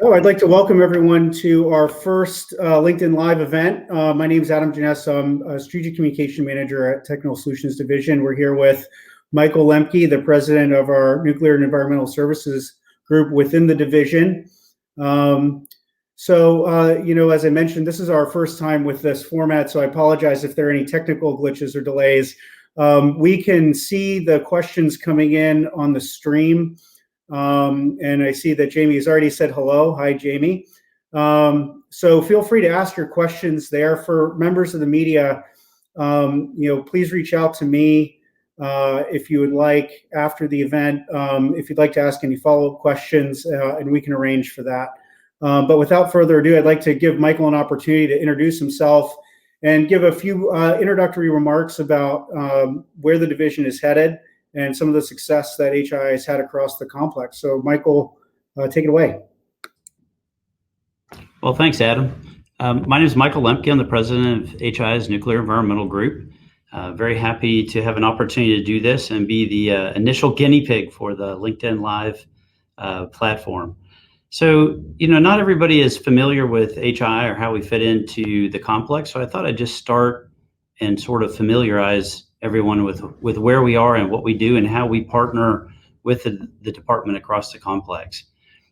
So I'd like to welcome everyone to our first LinkedIn Live event. My name is Adam Janess. I'm a Strategic Communication Manager at Technical Solutions Division. We're here with Michael Lempke, the President of our Nuclear and Environmental Services Group within the division. As I mentioned, this is our first time with this format, so I apologize if there are any technical glitches or delays. We can see the questions coming in on the stream. And I see that Jamie has already said hello. Hi, Jamie. So feel free to ask your questions there. For members of the media, please reach out to me if you would like after the event, if you'd like to ask any follow-up questions, and we can arrange for that. But without further ado, I'd like to give Michael an opportunity to introduce himself and give a few introductory remarks about where the division is headed and some of the success that HII has had across the complex. So Michael, take it away. Well, thanks, Adam. My name is Michael Lempke. I'm the president of HII's Nuclear Environmental Group. Very happy to have an opportunity to do this and be the initial guinea pig for the LinkedIn Live platform. So, not everybody is familiar with HII or how we fit into the complex. So I thought I'd just start and sort of familiarize everyone with where we are and what we do and how we partner with the department across the complex.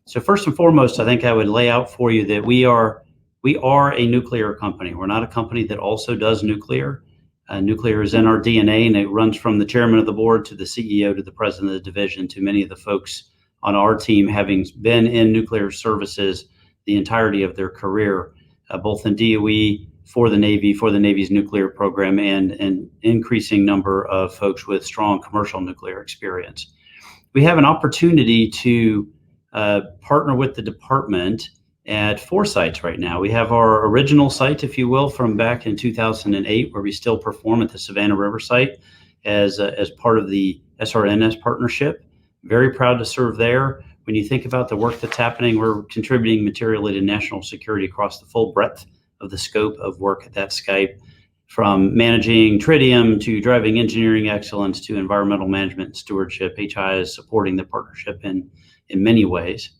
So first and foremost, I think I would lay out for you that we are a nuclear company. We're not a company that also does nuclear. Nuclear is in our DNA, and it runs from the chairman of the board to the CEO to the president of the division to many of the folks on our team having been in nuclear services the entirety of their career, both in DOE, for the Navy's nuclear program, and an increasing number of folks with strong commercial nuclear experience. We have an opportunity to partner with the department at 4 sites right now. We have our original site, if you will, from back in 2008, where we still perform at the Savannah River site as part of the SRNS partnership. Very proud to serve there. When you think about the work that's happening, we're contributing materially to national security across the full breadth of the scope of work at that site, from managing tritium to driving engineering excellence to environmental management and stewardship. HII is supporting the partnership in many ways.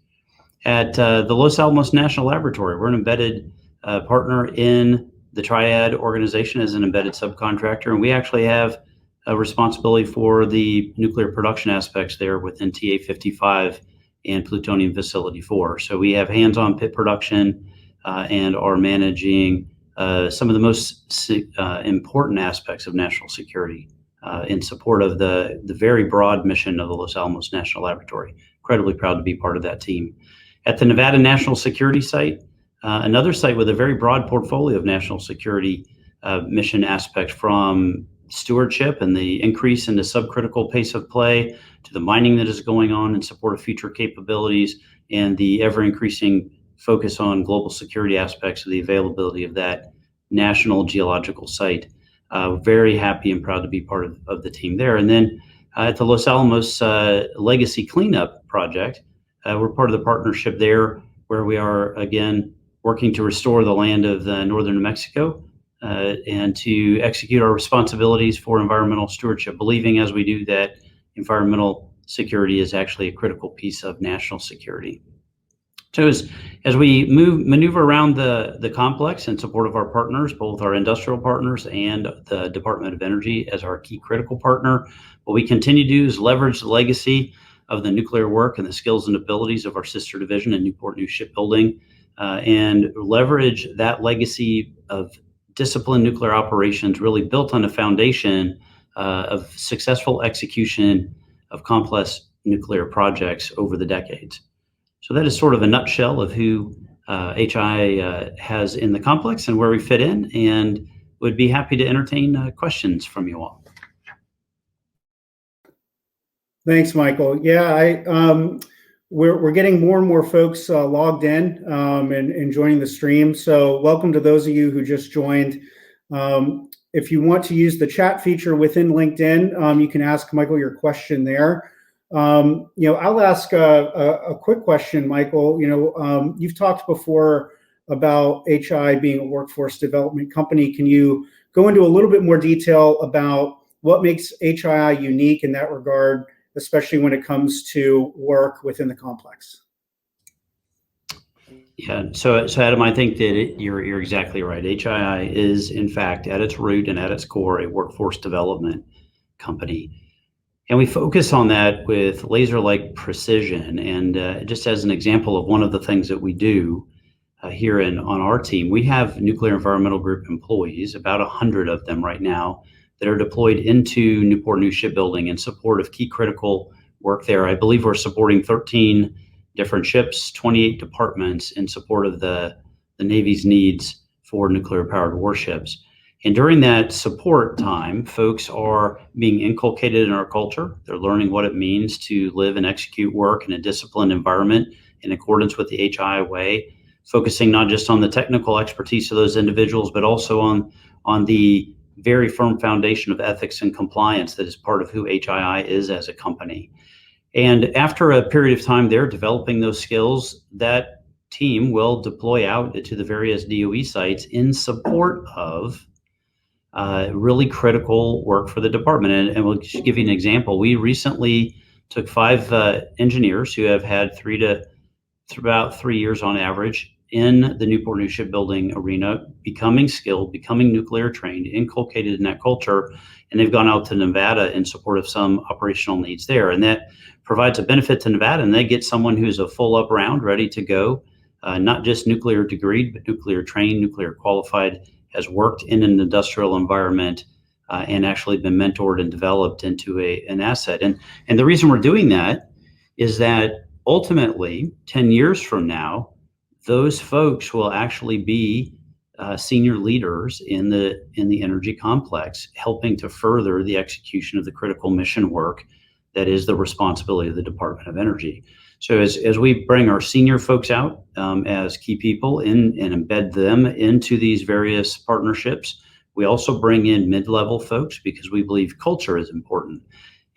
At the Los Alamos National Laboratory, we're an embedded partner in the Triad organization as an embedded subcontractor, and we actually have a responsibility for the nuclear production aspects there within TA-55 and Plutonium Facility 4. So we have hands-on pit production and are managing some of the most important aspects of national security in support of the very broad mission of the Los Alamos National Laboratory. Incredibly proud to be part of that team. At the Nevada National Security Site, another site with a very broad portfolio of national security mission aspects, from stewardship and the increase in the subcritical pace of play to the mining that is going on in support of future capabilities and the ever-increasing focus on global security aspects of the availability of that national geological site. Very happy and proud to be part of the team there. And then at the Los Alamos Legacy Cleanup Project, we're part of the partnership there, where we are, again, working to restore the land of northern New Mexico and to execute our responsibilities for environmental stewardship, believing as we do that environmental security is actually a critical piece of national security. So as we maneuver around the complex in support of our partners, both our industrial partners and the Department of Energy as our key critical partner, what we continue to do is leverage the legacy of the nuclear work and the skills and abilities of our sister division in Newport News Shipbuilding, and leverage that legacy of disciplined nuclear operations really built on a foundation of successful execution of complex nuclear projects over the decades. So that is sort of a nutshell of who HII has in the complex and where we fit in, and would be happy to entertain questions from you all. Thanks, Michael. Yeah, we're getting more and more folks logged in and joining the stream. So welcome to those of you who just joined. If you want to use the chat feature within LinkedIn, you can ask Michael your question there. I'll ask a quick question, Michael. You've talked before about HII being a workforce development company. Can you go into a little bit more detail about what makes HII unique in that regard, especially when it comes to work within the complex? Yeah. So Adam, I think that you're exactly right. HII is, in fact, at its root and at its core, a workforce development company. And we focus on that with laser-like precision. And just as an example of one of the things that we do here on our team, we have Nuclear Environmental Group employees, about 100 of them right now, that are deployed into Newport News Shipbuilding in support of key critical work there. I believe we're supporting 13 different ships, 28 departments in support of the Navy's needs for nuclear-powered warships. And during that support time, folks are being inculcated in our culture. They're learning what it means to live and execute work in a disciplined environment in accordance with the HII way, focusing not just on the technical expertise of those individuals, but also on the very firm foundation of ethics and compliance that is part of who HII is as a company. And after a period of time there developing those skills, that team will deploy out to the various DOE sites in support of really critical work for the department. And we'll just give you an example. We recently took 5 engineers who have had about 3 years on average in the Newport News shipbuilding arena, becoming skilled, becoming nuclear trained, inculcated in that culture, and they've gone out to Nevada in support of some operational needs there. And that provides a benefit to Nevada, and they get someone who's a full up round, ready to go, not just nuclear degreed, but nuclear trained, nuclear qualified, has worked in an industrial environment and actually been mentored and developed into an asset. And the reason we're doing that is that ultimately, 10 years from now, those folks will actually be senior leaders in the energy complex, helping to further the execution of the critical mission work that is the responsibility of the Department of Energy. So as we bring our senior folks out as key people and embed them into these various partnerships, we also bring in mid-level folks because we believe culture is important.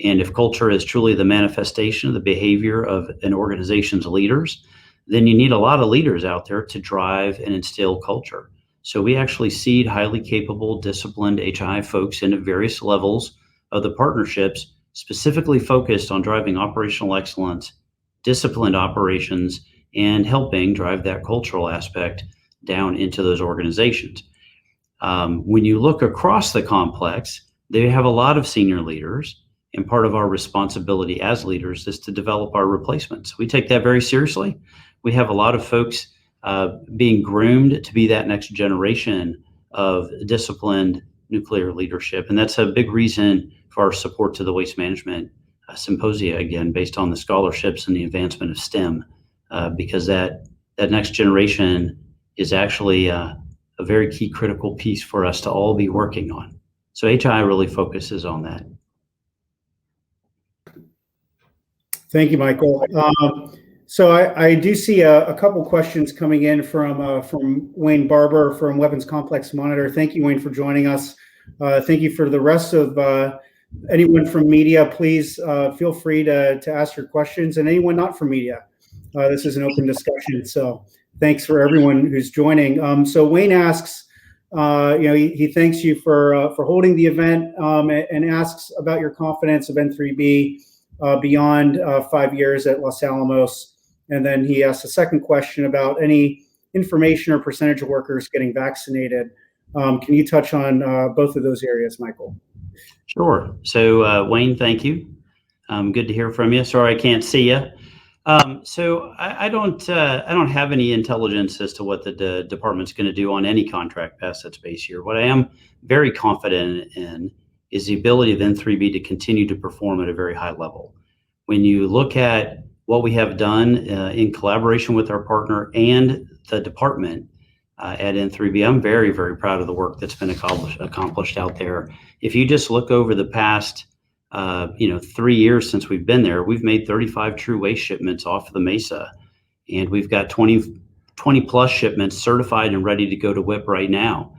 And if culture is truly the manifestation of the behavior of an organization's leaders, then you need a lot of leaders out there to drive and instill culture. So we actually seed highly capable, disciplined HII folks into various levels of the partnerships, specifically focused on driving operational excellence, disciplined operations, and helping drive that cultural aspect down into those organizations. When you look across the complex, they have a lot of senior leaders, and part of our responsibility as leaders is to develop our replacements. We take that very seriously. We have a lot of folks being groomed to be that next generation of disciplined nuclear leadership, and that's a big reason for our support to the Waste Management Symposia, again, based on the scholarships and the advancement of STEM, because that next generation is actually a very key critical piece for us to all be working on. So HII really focuses on that. Thank you, Michael. So I do see a couple questions coming in from Wayne Barber from Weapons Complex Monitor. Thank you, Wayne, for joining us. Thank you for the rest of anyone from media. Please feel free to ask your questions, and anyone not from media. This is an open discussion, so thanks for everyone who's joining. So Wayne asks, he thanks you for holding the event and asks about your confidence of N3B beyond 5 years at Los Alamos. And then he asks a second question about any information or percentage of workers getting vaccinated. Can you touch on both of those areas, Michael? Sure. So Wayne, thank you. Good to hear from you. Sorry I can't see you. So I don't have any intelligence as to what the department's going to do on any contract past that space here. What I am very confident in is the ability of N3B to continue to perform at a very high level. When you look at what we have done in collaboration with our partner and the department at N3B, I'm very, very proud of the work that's been accomplished out there. If you just look over the past 3 years since we've been there, we've made 35 true waste shipments off of the Mesa, and we've got 20 plus shipments certified and ready to go to WIP right now.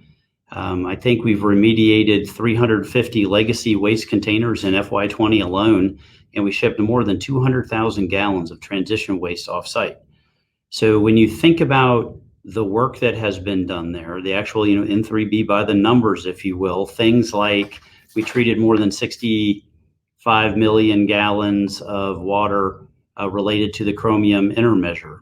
I think we've remediated 350 legacy waste containers in FY20 alone, and we shipped more than 200,000 gallons of transition waste off-site. So when you think about the work that has been done there, the actual N3B by the numbers, if you will, things like we treated more than 65 million gallons of water related to the chromium intermeasure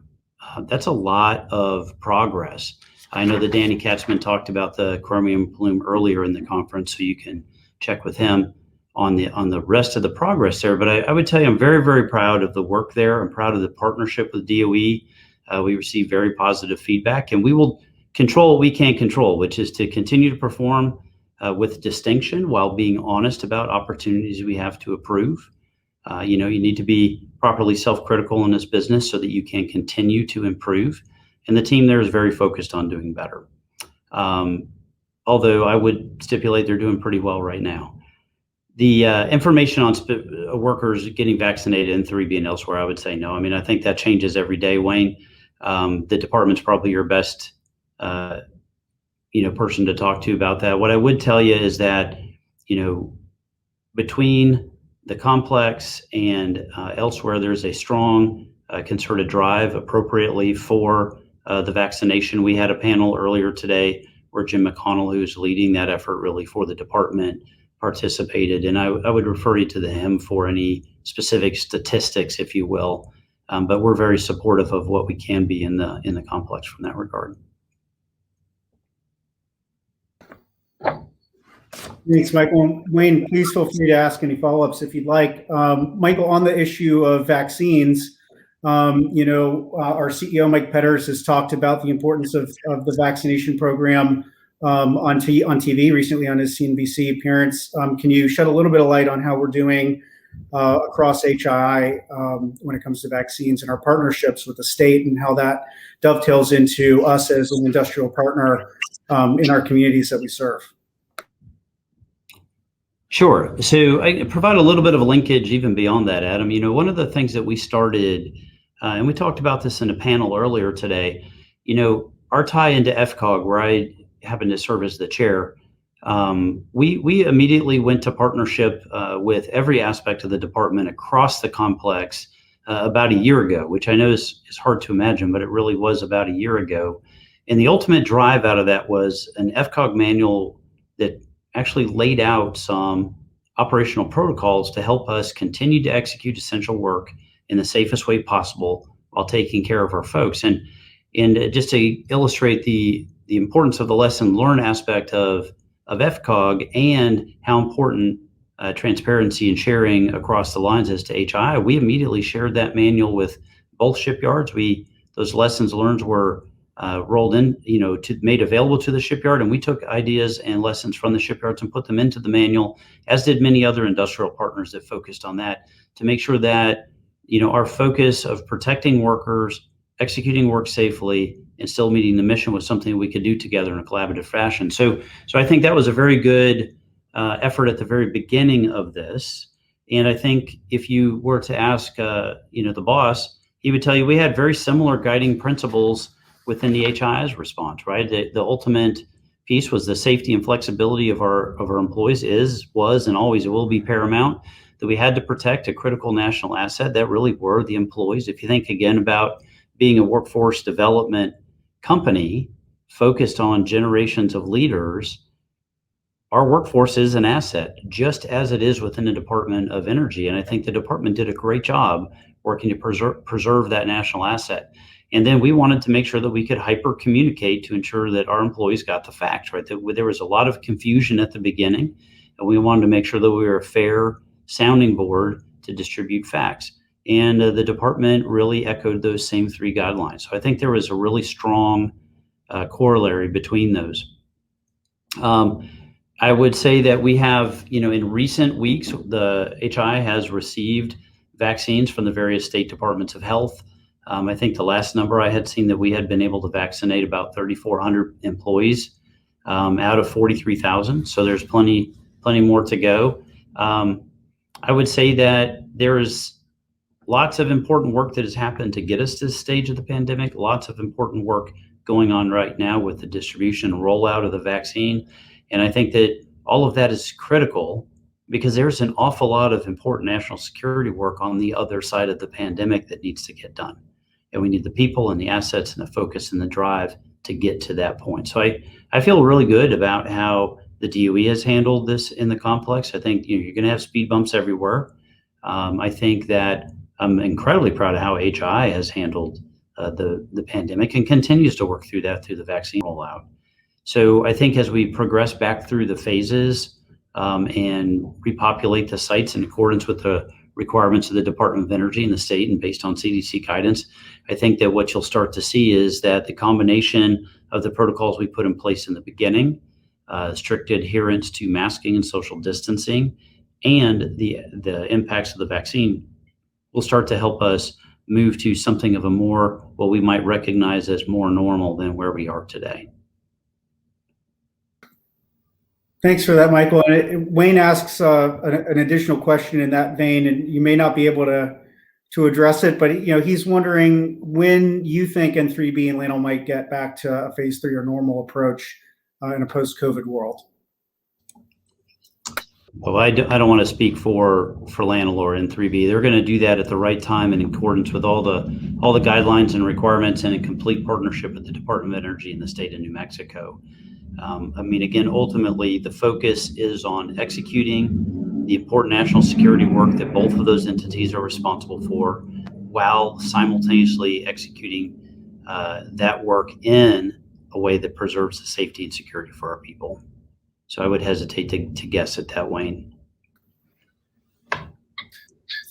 That's a lot of progress. I know that Danny Katzman talked about the chromium plume earlier in the conference, so you can check with him on the rest of the progress there. But I would tell you, I'm very, very proud of the work there. I'm proud of the partnership with DOE. We receive very positive feedback, and we will control what we can't control, which is to continue to perform with distinction while being honest about opportunities we have to improve. You need to be properly self-critical in this business so that you can continue to improve. And the team there is very focused on doing better. Although I would stipulate they're doing pretty well right now. The information on workers getting vaccinated in 3B and elsewhere, I would say no. I mean, I think that changes every day, Wayne. The department's probably your best person to talk to about that. What I would tell you is that, between the complex and elsewhere, there's a strong concerted drive appropriately for the vaccination. We had a panel earlier today where Jim McConnell, who's leading that effort really for the department, participated. And I would refer you to him for any specific statistics, if you will. But we're very supportive of what we can be in the complex from that regard. Thanks, Michael. Wayne, please feel free to ask any follow-ups if you'd like. Michael, on the issue of vaccines, our CEO, Mike Petters, has talked about the importance of the vaccination program on TV recently on his CNBC appearance. Can you shed a little bit of light on how we're doing across HII when it comes to vaccines and our partnerships with the state and how that dovetails into us as an industrial partner in our communities that we serve? Sure. So I provide a little bit of a linkage even beyond that, Adam. One of the things that we started, and we talked about this in a panel earlier today, our tie into FCOG, where I happen to serve as the chair, we immediately went to partnership with every aspect of the department across the complex about a year ago, which I know is hard to imagine, but it really was about a year ago. And the ultimate drive out of that was an FCOG manual that actually laid out some operational protocols to help us continue to execute essential work in the safest way possible while taking care of our folks. And just to illustrate the importance of the lesson learned aspect of FCOG and how important transparency and sharing across the lines is to HII, we immediately shared that manual with both shipyards. Those lessons learned were rolled in, made available to the shipyard, and we took ideas and lessons from the shipyards and put them into the manual, as did many other industrial partners that focused on that, to make sure that our focus of protecting workers, executing work safely, and still meeting the mission was something we could do together in a collaborative fashion. So I think that was a very good effort at the very beginning of this. And I think if you were to ask, the boss, he would tell you we had very similar guiding principles within the HII's response, right? The ultimate piece was the safety and flexibility of our employees was, and always will be paramount, that we had to protect a critical national asset that really were the employees. If you think again about being a workforce development company focused on generations of leaders, our workforce is an asset, just as it is within the Department of Energy. And I think the department did a great job working to preserve that national asset. And then we wanted to make sure that we could hyper communicate to ensure that our employees got the facts, right? That there was a lot of confusion at the beginning, and we wanted to make sure that we were a fair sounding board to distribute facts. And the department really echoed those same three guidelines. So I think there was a really strong corollary between those. I would say that we have, in recent weeks, the HII has received vaccines from the various state departments of health. I think the last number I had seen that we had been able to vaccinate about 3,400 employees out of 43,000. So there's plenty more to go. I would say that there is lots of important work that has happened to get us to this stage of the pandemic. Lots of important work going on right now with the distribution and rollout of the vaccine. And I think that all of that is critical because there's an awful lot of important national security work on the other side of the pandemic that needs to get done. And we need the people and the assets and the focus and the drive to get to that point. So I feel really good about how the DOE has handled this in the complex. I think you're going to have speed bumps everywhere. I think that I'm incredibly proud of how HII has handled the pandemic and continues to work through that through the vaccine rollout. So I think as we progress back through the phases and repopulate the sites in accordance with the requirements of the Department of Energy and the state and based on CDC guidance, I think that what you'll start to see is that the combination of the protocols we put in place in the beginning, strict adherence to masking and social distancing, and the impacts of the vaccine will start to help us move to something of a more, what we might recognize as more normal than where we are today. Thanks for that, Michael. And Wayne asks an additional question in that vein, and you may not be able to address it, but he's wondering when you think N3B and LANL might get back to a phase 3 or normal approach in a post-COVID world. Well, I don't want to speak for LANL or N3B. They're going to do that at the right time and in accordance with all the guidelines and requirements and in complete partnership with the Department of Energy in the state of New Mexico. Again, ultimately, the focus is on executing the important national security work that both of those entities are responsible for, while simultaneously executing that work in a way that preserves the safety and security for our people. So I would hesitate to guess at that, Wayne.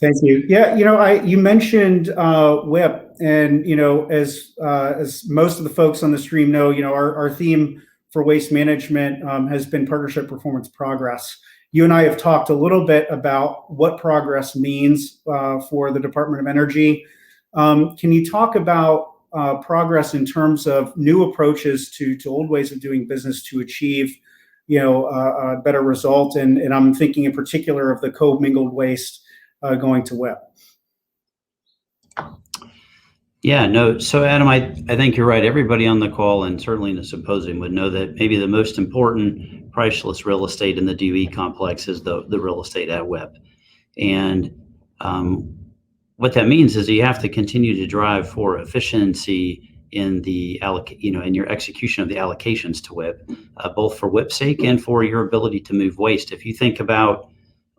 Thank you. Yeah, you mentioned WIP, and as most of the folks on the stream know, our theme for waste management has been partnership performance progress. You and I have talked a little bit about what progress means for the Department of Energy. Can you talk about progress in terms of new approaches to old ways of doing business to achieve a better result? And I'm thinking in particular of the co-mingled waste going to WIP. Yeah, no. So Adam, I think you're right. Everybody on the call and certainly in the symposium would know that maybe the most important priceless real estate in the DOE complex is the real estate at WIP. And what that means is you have to continue to drive for efficiency in the in your execution of the allocations to WIP, both for WIP's sake and for your ability to move waste. If you think about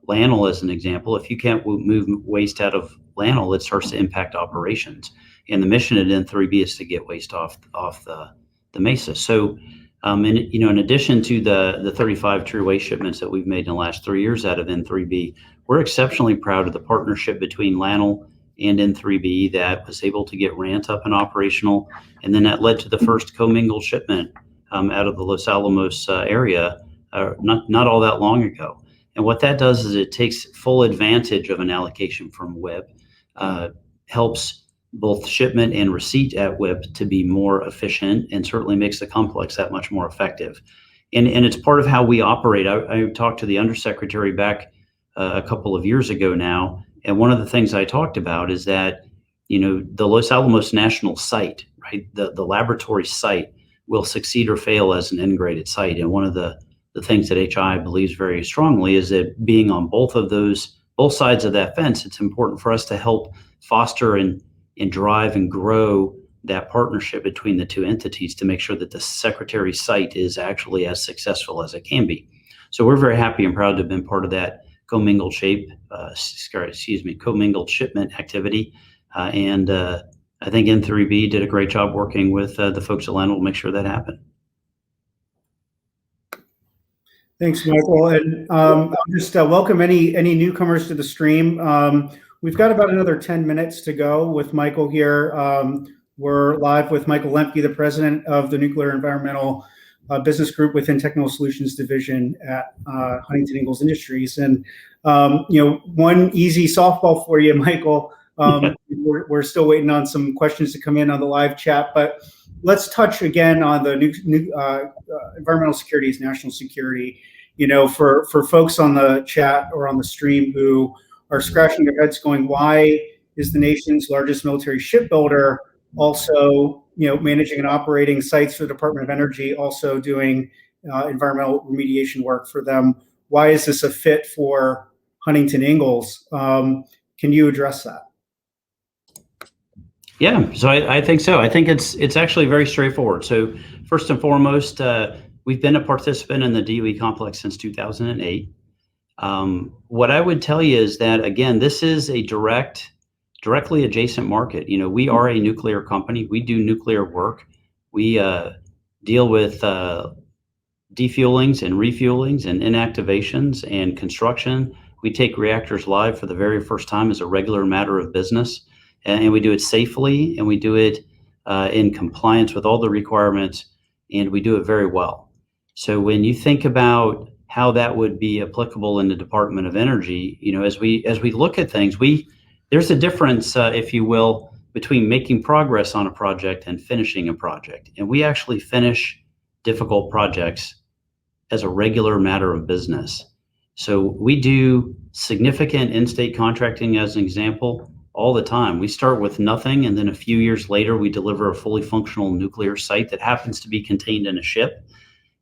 LANL as an example, if you can't move waste out of LANL, it starts to impact operations. And the mission at N3B is to get waste off the mesa. So, in addition to the 35 true waste shipments that we've made in the last 3 years out of N3B, we're exceptionally proud of the partnership between LANL and N3B that was able to get RANT up and operational, and then that led to the first commingled shipment out of the Los Alamos area not all that long ago. And what that does is it takes full advantage of an allocation from WIP, helps both shipment and receipt at WIP to be more efficient, and certainly makes the complex that much more effective. And it's part of how we operate. I talked to the undersecretary back a couple of years ago now, and one of the things I talked about is that the Los Alamos National Site, right, the laboratory site will succeed or fail as an integrated site. And one of the things that HII believes very strongly is that being on both sides of that fence, it's important for us to help foster and drive and grow that partnership between the two entities to make sure that the secretary site is actually as successful as it can be. So we're very happy and proud to have been part of that commingled commingled shipment activity. And I think N3B did a great job working with the folks at LANL to make sure that happened. Thanks, Michael. And I'll just welcome any newcomers to the stream. We've got about another 10 minutes to go with Michael here. We're live with Michael Lempke, the president of the Nuclear Environmental Business Group within Technical Solutions Division at Huntington Ingalls Industries. And, one easy softball for you, Michael. We're still waiting on some questions to come in on the live chat, but let's touch again on the environmental security is national security. For folks on the chat or on the stream who are scratching their heads going, why is the nation's largest military shipbuilder also, managing and operating sites for the Department of Energy, also doing environmental remediation work for them? Why is this a fit for Huntington Ingalls? Can you address that? Yeah, so I think so. I think it's actually very straightforward. So first and foremost, we've been a participant in the DOE complex since 2008. What I would tell you is that, again, this is a direct directly adjacent market. We are a nuclear company. We do nuclear work. We deal with defuelings and refuelings and inactivations and construction. We take reactors live for the very first time as a regular matter of business, and we do it safely, and we do it in compliance with all the requirements, and we do it very well. So when you think about how that would be applicable in the Department of Energy, as we look at things, there's a difference, if you will, between making progress on a project and finishing a project. And we actually finish difficult projects as a regular matter of business. So we do significant in-state contracting, as an example, all the time. We start with nothing, and then a few years later, we deliver a fully functional nuclear site that happens to be contained in a ship.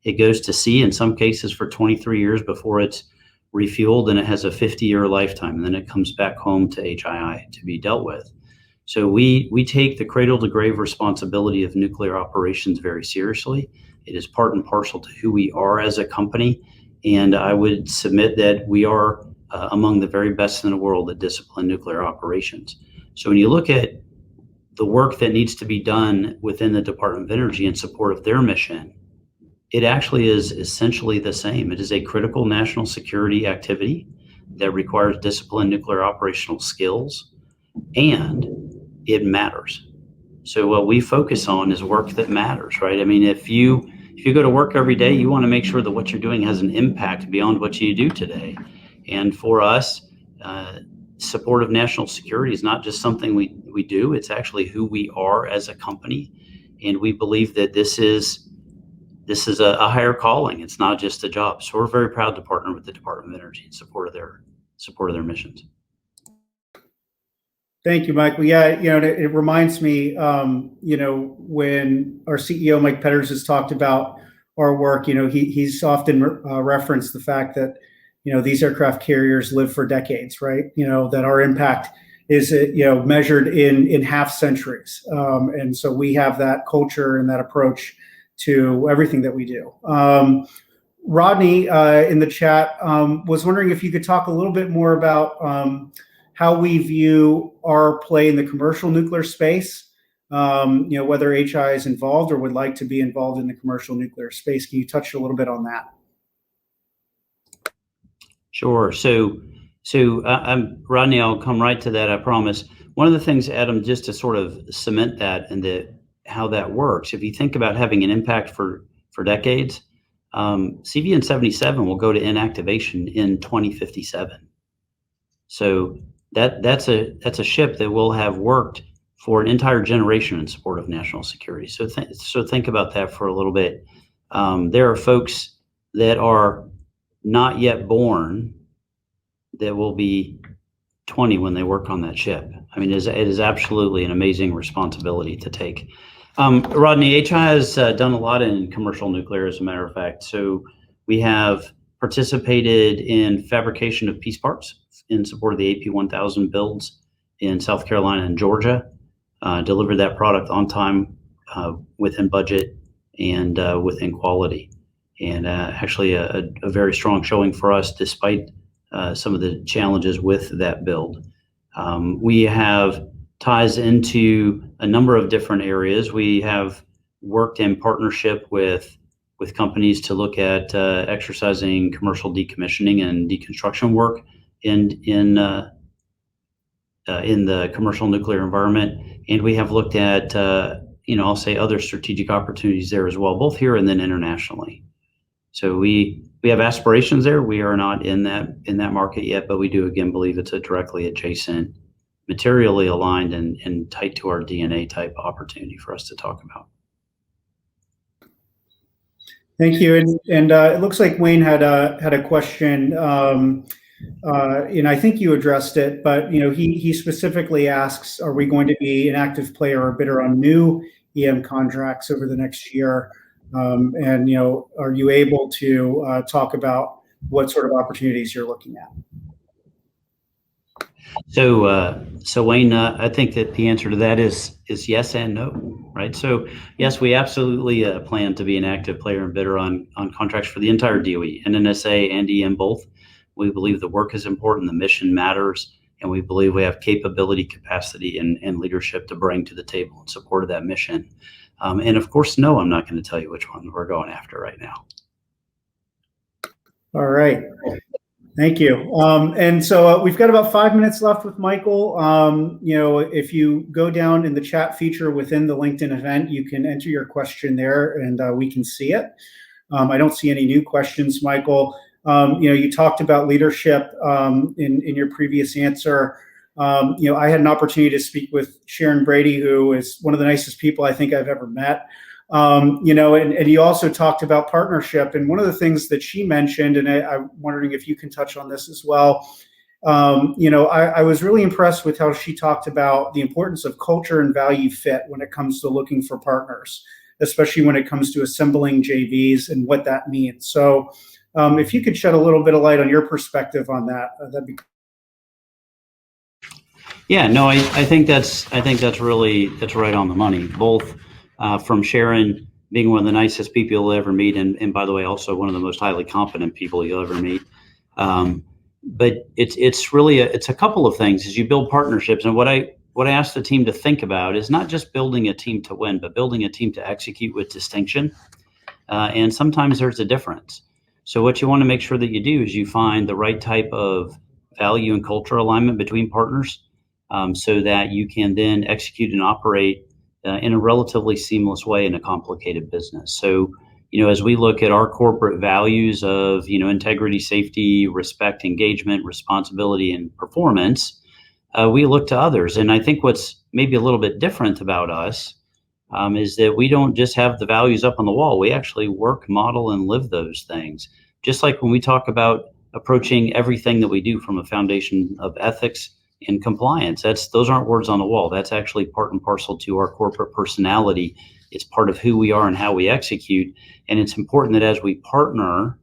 It goes to sea in some cases for 23 years before it's refueled, and it has a 50-year lifetime, and then it comes back home to HII to be dealt with. So we take the cradle-to-grave responsibility of nuclear operations very seriously. It is part and parcel to who we are as a company, and I would submit that we are among the very best in the world at disciplined nuclear operations. So when you look at the work that needs to be done within the Department of Energy in support of their mission, it actually is essentially the same. It is a critical national security activity that requires disciplined nuclear operational skills, and it matters. So what we focus on is work that matters, right? I mean, if you go to work every day, you want to make sure that what you're doing has an impact beyond what you do today. And for us, support of national security is not just something we do, it's actually who we are as a company. And we believe that this is a higher calling. It's not just a job. So we're very proud to partner with the Department of Energy in support of their missions. Thank you, Michael. Yeah, it reminds me, when our CEO, Mike Petters, has talked about our work, he's often referenced the fact that, these aircraft carriers live for decades, right? That our impact is, measured in half centuries. And so we have that culture and that approach to everything that we do. Rodney in the chat was wondering if you could talk a little bit more about how we view our play in the commercial nuclear space, whether HII is involved or would like to be involved in the commercial nuclear space. Can you touch a little bit on that? Sure. So Rodney, I'll come right to that, I promise. One of the things, Adam, just to sort of cement that and how that works, if you think about having an impact for decades, CVN 77 will go to inactivation in 2057. So that's a ship that will have worked for an entire generation in support of national security. So think about that for a little bit. There are folks that are not yet born that will be 20 when they work on that ship. I mean, it is absolutely an amazing responsibility to take. Rodney, HII has done a lot in commercial nuclear, as a matter of fact. So we have participated in fabrication of piece parts in support of the AP1000 builds in South Carolina and Georgia, delivered that product on time, within budget, and within quality. And actually a very strong showing for us despite some of the challenges with that build. We have ties into a number of different areas. We have worked in partnership with companies to look at exercising commercial decommissioning and deconstruction work in the commercial nuclear environment. And we have looked at, I'll say other strategic opportunities there as well, both here and then internationally. So we have aspirations there. We are not in that market yet, but we do again believe it's a directly adjacent, materially aligned and tight to our DNA type opportunity for us to talk about. Thank you. And it looks like Wayne had a question, and I think you addressed it, but he specifically asks, are we going to be an active player or bidder on new EM contracts over the next year? And are you able to talk about what sort of opportunities you're looking at? So Wayne, I think that the answer to that is yes and no, right? So yes, we absolutely plan to be an active player and bidder on contracts for the entire DOE, NNSA and EM both. We believe the work is important, the mission matters, and we believe we have capability, capacity, and leadership to bring to the table in support of that mission. And of course, no, I'm not going to tell you which one we're going after right now. All right. Thank you. And so we've got about 5 minutes left with Michael. If you go down in the chat feature within the LinkedIn event, you can enter your question there and we can see it. I don't see any new questions, Michael. You talked about leadership in your previous answer. I had an opportunity to speak with Sharon Brady, who is one of the nicest people I think I've ever met. And you also talked about partnership. And one of the things that she mentioned, and I'm wondering if you can touch on this as well. I was really impressed with how she talked about the importance of culture and value fit when it comes to looking for partners, especially when it comes to assembling JVs and what that means. So if you could shed a little bit of light on your perspective on that, that'd be. Yeah, no, I think that's right on the money. Both from Sharon being one of the nicest people you'll ever meet, and by the way, also one of the most highly competent people you'll ever meet. But it's really a couple of things as you build partnerships. And what I ask the team to think about is not just building a team to win, but building a team to execute with distinction. And sometimes there's a difference. So what you want to make sure that you do is you find the right type of value and culture alignment between partners, so that you can then execute and operate in a relatively seamless way in a complicated business. So, as we look at our corporate values of, integrity, safety, respect, engagement, responsibility, and performance, we look to others. And I think what's maybe a little bit different about us is that we don't just have the values up on the wall. We actually work, model, and live those things. Just like when we talk about approaching everything that we do from a foundation of ethics and compliance, those aren't words on the wall. That's actually part and parcel to our corporate personality. It's part of who we are and how we execute. And it's important that as we partner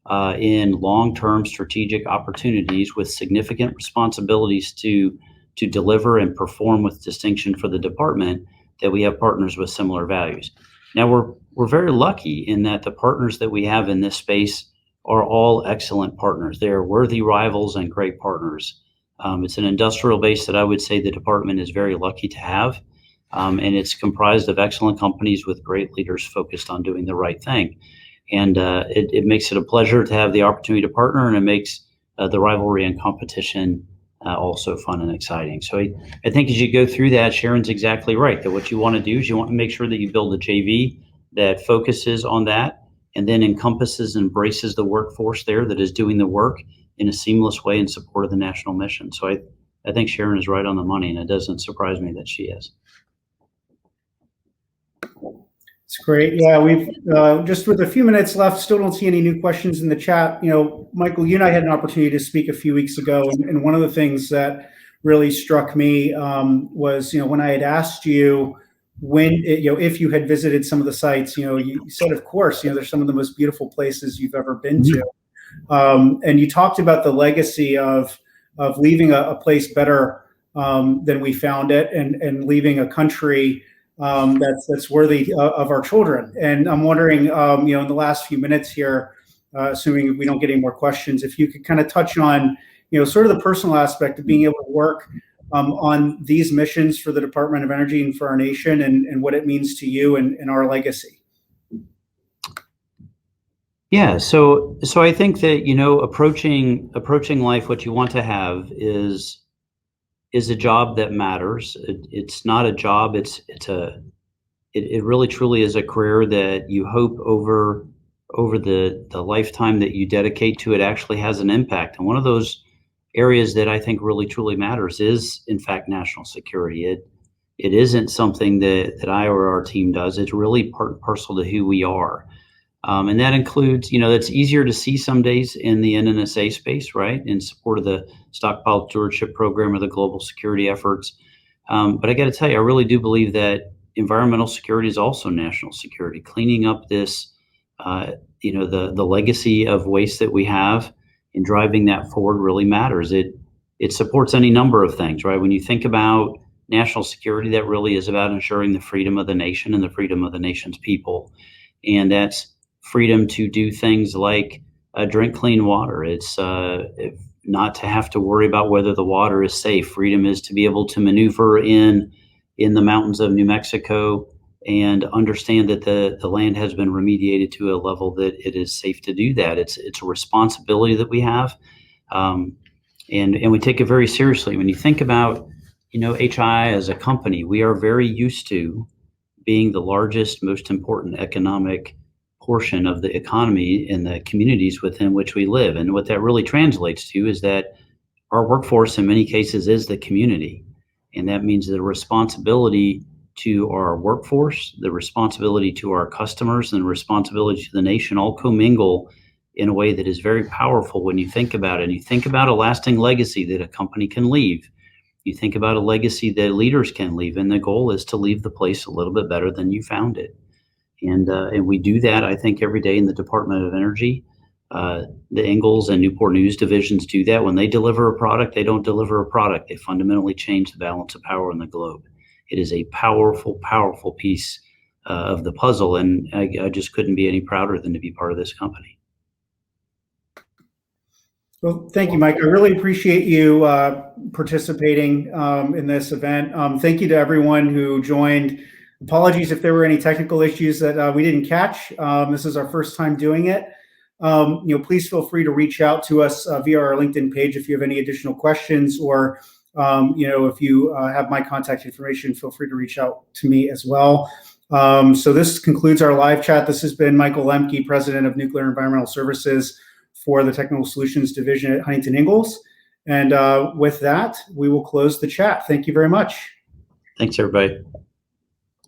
in long-term strategic opportunities with significant responsibilities to deliver and perform with distinction for the department, that we have partners with similar values. Now, we're very lucky in that the partners that we have in this space are all excellent partners. They are worthy rivals and great partners. It's an industrial base that I would say the department is very lucky to have. And it's comprised of excellent companies with great leaders focused on doing the right thing. And it makes it a pleasure to have the opportunity to partner, and it makes the rivalry and competition also fun and exciting. So I think as you go through that, Sharon's exactly right, that what you want to do is you want to make sure that you build a JV that focuses on that and then encompasses and embraces the workforce there that is doing the work in a seamless way in support of the national mission. So I think Sharon is right on the money, and it doesn't surprise me that she is. It's great. Yeah, we've just with a few minutes left, still don't see any new questions in the chat. Michael, you and I had an opportunity to speak a few weeks ago, and one of the things that really struck me was, when I had asked you if you had visited some of the sites, you said, of course, they're some of the most beautiful places you've ever been to. And you talked about the legacy of leaving a place better than we found it, and leaving a country that's worthy of our children. And I'm wondering, in the last few minutes here, assuming we don't get any more questions, if you could kind of touch on, sort of the personal aspect of being able to work on these missions for the Department of Energy and for our nation, and what it means to you and our legacy. Yeah, so I think that approaching life, what you want to have is a job that matters. It's not a job. It really truly is a career that you hope over the lifetime that you dedicate to it actually has an impact. And one of those areas that I think really truly matters is, in fact, national security. It isn't something that I or our team does. It's really part and parcel to who we are. And that includes, that's easier to see some days in the NNSA space, right, in support of the Stockpile Stewardship Program or the global security efforts. But I got to tell you, I really do believe that environmental security is also national security. Cleaning up this, the legacy of waste that we have and driving that forward really matters. It supports any number of things, right? When you think about national security, that really is about ensuring the freedom of the nation and the freedom of the nation's people. And that's freedom to do things like drink clean water. It's not to have to worry about whether the water is safe. Freedom is to be able to maneuver in the mountains of New Mexico and understand that the land has been remediated to a level that it is safe to do that. It's a responsibility that we have, and we take it very seriously. When you think about, HII as a company, we are very used to being the largest, most important economic portion of the economy in the communities within which we live. And what that really translates to is that our workforce in many cases is the community. And that means the responsibility to our workforce, the responsibility to our customers, and the responsibility to the nation all commingle in a way that is very powerful when you think about it. And you think about a lasting legacy that a company can leave. You think about a legacy that leaders can leave, and the goal is to leave the place a little bit better than you found it. And we do that, I think, every day in the Department of Energy. The Ingalls and Newport News divisions do that. When they deliver a product, they don't deliver a product. They fundamentally change the balance of power in the globe. It is a powerful, powerful piece of the puzzle, and I just couldn't be any prouder than to be part of this company. Well, thank you, Mike. I really appreciate you participating in this event. Thank you to everyone who joined. Apologies if there were any technical issues that we didn't catch. This is our first time doing it. Please feel free to reach out to us via our LinkedIn page if you have any additional questions, or if you have my contact information, feel free to reach out to me as well. So this concludes our live chat. This has been Michael Lempke, President of Nuclear Environmental Services for the Technical Solutions Division at Huntington Ingalls. And with that, we will close the chat. Thank you very much. Thanks, everybody.